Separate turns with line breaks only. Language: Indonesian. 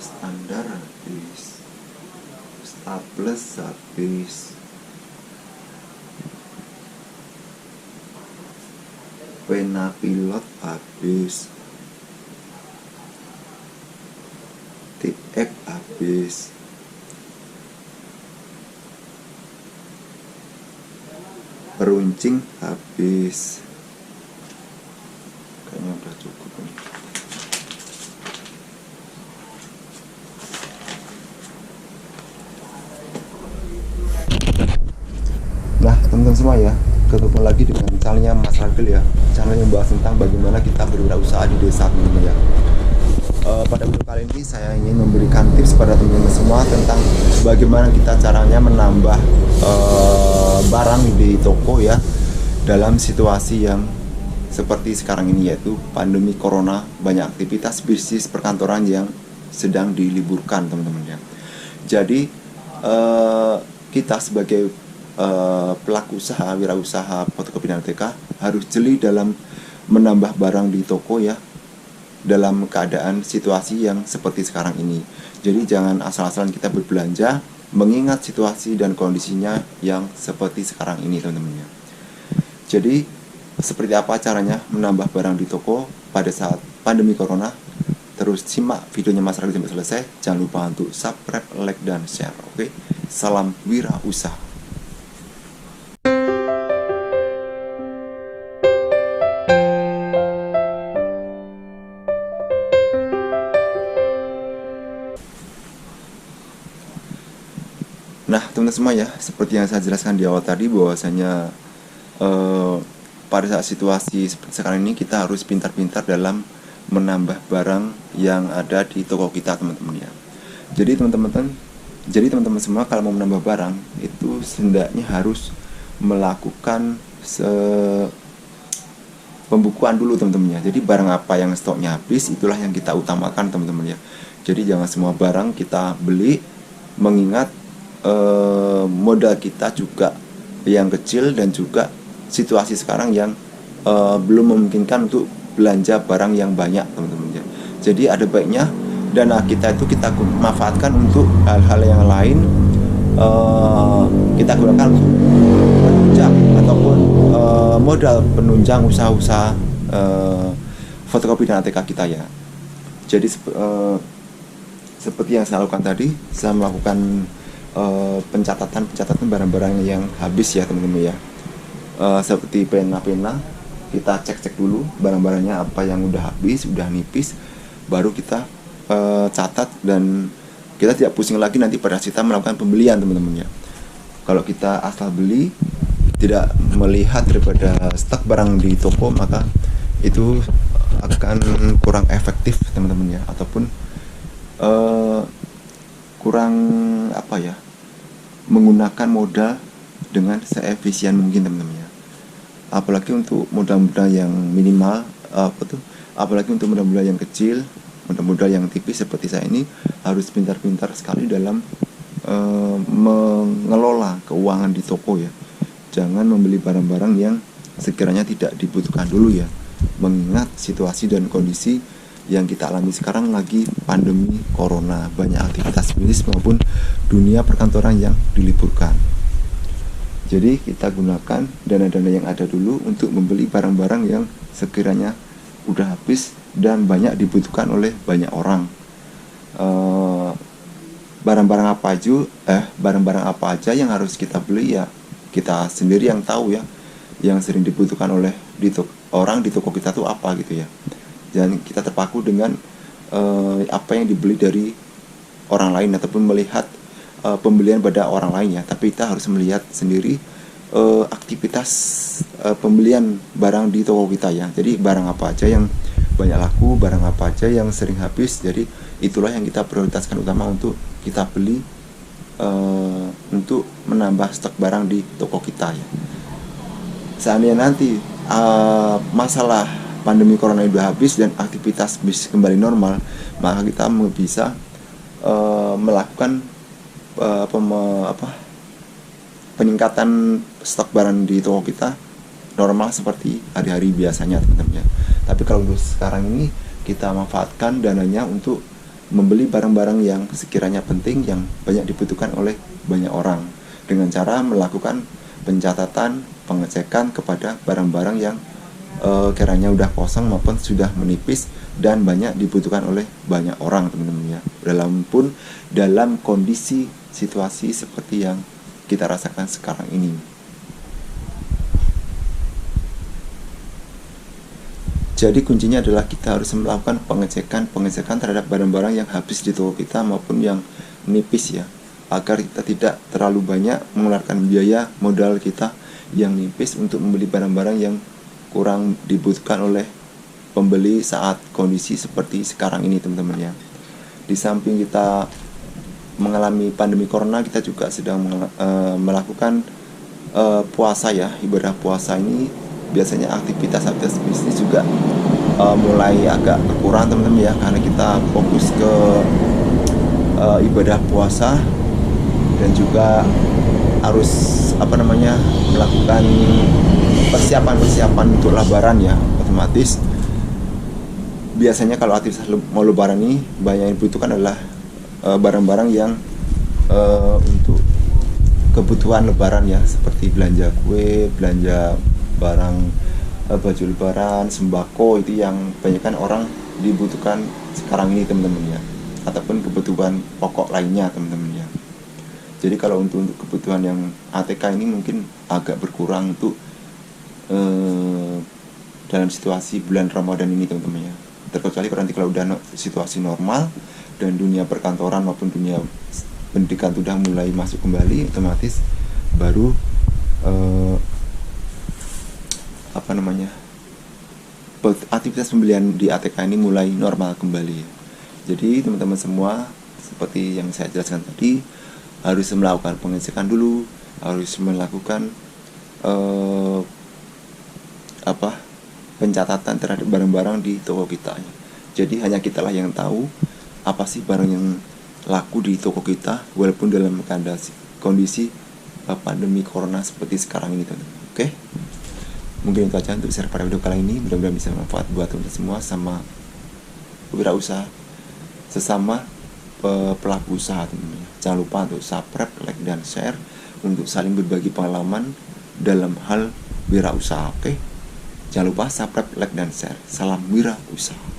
Standar habis, staples habis, pena pilot habis, tip X habis, peruncing habis. Kayaknya udah cukup nih. Nah teman-teman semua ya, ketemu lagi dengan channelnya Mas Ragil ya, channel yang membahas tentang bagaimana kita berwirausaha di desa teman-teman ya. Pada video kali ini saya ingin memberikan tips pada teman-teman semua tentang bagaimana kita caranya menambah barang di toko ya, dalam situasi yang seperti sekarang ini, yaitu pandemi corona. Banyak aktivitas bisnis perkantoran yang sedang diliburkan teman-teman ya. Jadi kita sebagai pelaku usaha, wirausaha fotokopi dan ATK harus jeli dalam menambah barang di toko ya, dalam keadaan situasi yang seperti sekarang ini. Jadi jangan asal-asalan kita berbelanja mengingat situasi dan kondisinya yang seperti sekarang ini teman-teman ya. Jadi seperti apa caranya menambah barang di toko pada saat pandemi corona? Terus simak videonya Mas Ragil sampai selesai. Jangan lupa untuk subscribe, like, dan share. Oke, salam wirausaha. Nah teman-teman semua ya, seperti yang saya jelaskan di awal tadi, bahwasanya pada saat situasi seperti sekarang ini kita harus pintar-pintar dalam menambah barang yang ada di toko kita teman-teman ya. Jadi teman-teman semua kalau mau menambah barang itu setidaknya harus melakukan pembukuan dulu teman-teman ya. Jadi barang apa yang stoknya habis itulah yang kita utamakan teman-teman ya. Jadi jangan semua barang kita beli mengingat modal kita juga yang kecil dan juga situasi sekarang yang belum memungkinkan untuk belanja barang yang banyak teman-teman ya. Jadi ada baiknya dana kita itu kita manfaatkan untuk hal-hal yang lain, kita gunakan untuk penunjang ataupun modal penunjang usaha-usaha fotokopi dan ATK kita ya. Jadi seperti yang saya lakukan tadi, saya melakukan pencatatan barang-barang yang habis ya teman-teman ya. Seperti pena-pena, kita cek dulu barang-barangnya apa yang udah habis, udah nipis, baru kita catat, dan kita tidak pusing lagi nanti pada saat kita melakukan pembelian teman-teman ya. Kalau kita asal beli tidak melihat daripada stok barang di toko, maka itu akan kurang efektif teman-teman ya, ataupun kurang apa ya, menggunakan modal dengan seefisien mungkin teman-teman ya. Apalagi untuk modal-modal yang minimal, apalagi untuk modal-modal yang kecil, modal-modal yang tipis seperti saya ini, harus pintar-pintar sekali dalam mengelola keuangan di toko ya. Jangan membeli barang-barang yang sekiranya tidak dibutuhkan dulu ya, mengingat situasi dan kondisi yang kita alami sekarang lagi pandemi corona, banyak aktivitas bisnis maupun dunia perkantoran yang diliburkan. Jadi kita gunakan dana-dana yang ada dulu untuk membeli barang-barang yang sekiranya udah habis dan banyak dibutuhkan oleh banyak orang. Barang-barang apa aja yang harus kita beli ya, kita sendiri yang tahu ya, yang sering dibutuhkan oleh orang di toko kita tuh apa gitu ya. Dan kita terpaku dengan apa yang dibeli dari orang lain ataupun melihat pembelian pada orang lain ya. Tapi kita harus melihat sendiri aktivitas pembelian barang di toko kita ya. Jadi barang apa aja yang banyak laku, barang apa aja yang sering habis. Jadi itulah yang kita prioritaskan utama untuk kita beli untuk menambah stok barang di toko kita ya. Seandainya nanti masalah pandemi corona sudah habis dan aktivitas bisnis kembali normal, maka kita bisa melakukan peningkatan stok barang di toko kita normal seperti hari-hari biasanya teman-teman ya. Tapi kalau untuk sekarang ini kita manfaatkan dananya untuk membeli barang-barang yang sekiranya penting yang banyak dibutuhkan oleh banyak orang dengan cara melakukan pencatatan, pengecekan kepada barang-barang yang kiranya udah kosong maupun sudah menipis dan banyak dibutuhkan oleh banyak orang, teman-teman ya. Dalam kondisi situasi seperti yang kita rasakan sekarang ini. Jadi kuncinya adalah kita harus melakukan pengecekan terhadap barang-barang yang habis di toko kita maupun yang menipis ya, agar kita tidak terlalu banyak mengeluarkan biaya modal kita yang nipis untuk membeli barang-barang yang kurang dibutuhkan oleh pembeli saat kondisi seperti sekarang ini, teman-teman ya. Di samping kita mengalami pandemi corona, kita juga sedang melakukan puasa ya. Ibadah puasa ini biasanya aktivitas bisnis juga mulai agak berkurang, teman-teman ya, karena kita fokus ke ibadah puasa dan juga harus melakukan persiapan untuk lebaran ya. Otomatis biasanya kalau aktivitas mau lebaran ini banyak yang dibutuhkan adalah barang-barang yang untuk kebutuhan lebaran ya, seperti belanja kue, belanja barang baju lebaran, sembako, itu yang banyak kan orang dibutuhkan sekarang ini, teman-teman ya, ataupun kebutuhan pokok lainnya, teman-teman ya. Jadi kalau untuk kebutuhan yang ATK ini mungkin agak berkurang untuk dalam situasi bulan Ramadan ini, teman-teman ya. Terkecuali nanti kalau udah situasi normal dan dunia perkantoran maupun dunia pendidikan sudah mulai masuk kembali, otomatis baru aktivitas pembelian di ATK ini mulai normal kembali. Jadi teman-teman semua, seperti yang saya jelaskan tadi, harus melakukan pengecekan dulu, harus melakukan pencatatan terhadap barang-barang di toko kita. Jadi hanya kitalah yang tahu apa sih barang yang laku di toko kita, walaupun dalam kondisi pandemi corona seperti sekarang ini, teman-teman. Oke? Mungkin itu aja untuk share pada video kali ini. Mudah-mudahan bisa bermanfaat buat teman-teman semua sama wirausaha sesama pelaku usaha, teman-teman. Jangan lupa untuk subscribe, like, dan share untuk saling berbagi pengalaman dalam hal wirausaha. Oke? Jangan lupa subscribe, like, dan share. Salam wirausaha.